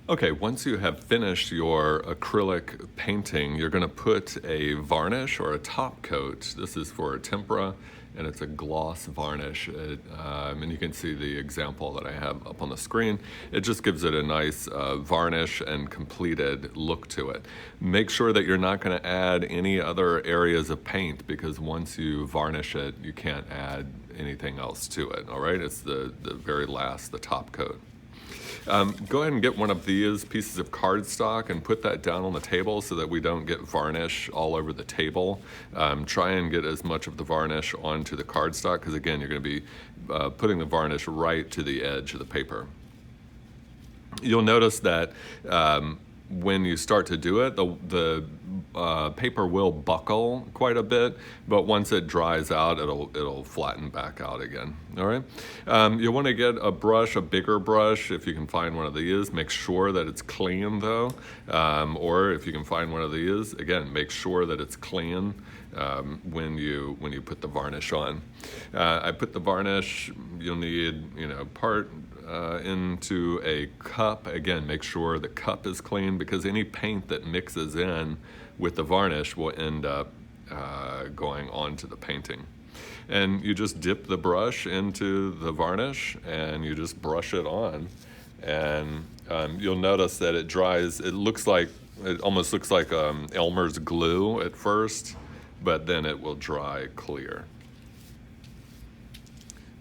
Okay, once you have finished your acrylic painting, you're going to put a varnish or a top coat. This is for tempera, and it's a gloss varnish. And you can see the example that I have up on the screen. It just gives it a nice varnish and completed look to it. Make sure that you're not going to add any other areas of paint, because once you varnish it, you can't add anything else to it, all right? It's the very last, the top coat. Go ahead and get one of these pieces of cardstock and put that down on the table so that we don't get varnish all over the table. Try and get as much of the varnish onto the cardstock, because again, you're going to be putting the varnish right to the edge of the paper. You'll notice that when you start to do it, the paper will buckle quite a bit, but once it dries out, it'll flatten back out again. All right. You'll want to get a brush, a bigger brush, if you can find one of these. Make sure that it's clean though, or if you can find one of these, again, make sure that it's clean when you put the varnish on. I put the varnish. You'll need part into a cup. Again, make sure the cup is clean, because any paint that mixes in with the varnish will end up going onto the painting. And you just dip the brush into the varnish and you just brush it on, and you'll notice that it dries. It almost looks like Elmer's glue at first, but then it will dry clear.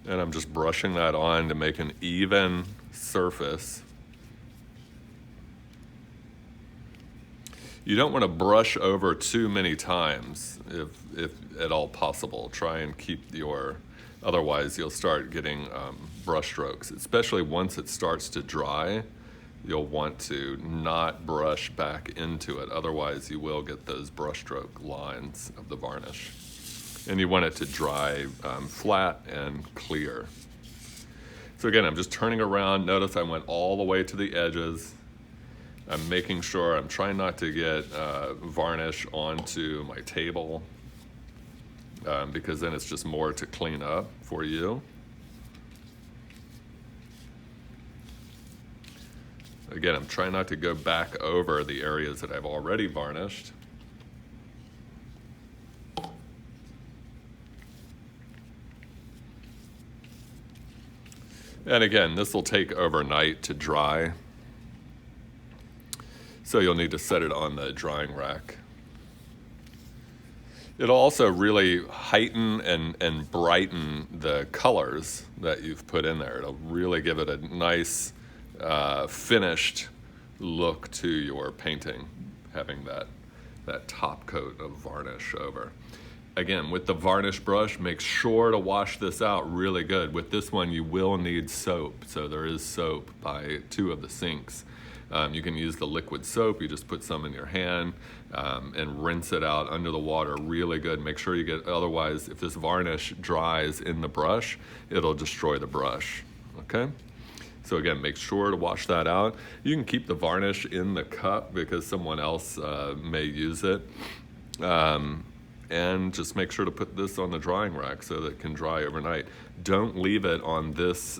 And I'm just brushing that on to make an even surface. You don't want to brush over too many times if at all possible. Try and keep otherwise you'll start getting brush strokes, especially once it starts to dry. You'll want to not brush back into it. Otherwise you will get those brush stroke lines of the varnish. And you want it to dry flat and clear. So again, I'm just turning around. Notice I went all the way to the edges. I'm making sure, I'm trying not to get varnish onto my table, because then it's just more to clean up for you. Again, I'm trying not to go back over the areas that I've already varnished. And again, this will take overnight to dry, so you'll need to set it on the drying rack. It'll also really heighten and brighten the colors that you've put in there. It'll really give it a nice finished look to your painting, having that top coat of varnish over. Again, with the varnish brush, make sure to wash this out really good. With this one, you will need soap. So there is soap by 2 of the sinks. You can use the liquid soap. You just put some in your hand and rinse it out under the water really good. Make sure you get, otherwise, if this varnish dries in the brush, it'll destroy the brush, okay? So again, make sure to wash that out. You can keep the varnish in the cup because someone else may use it. And just make sure to put this on the drying rack so that it can dry overnight. Don't leave it on this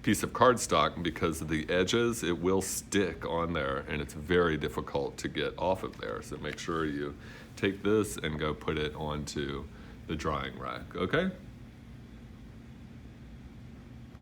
piece of cardstock, because of the edges, it will stick on there and it's very difficult to get off of there. So make sure you take this and go put it onto the drying rack, okay?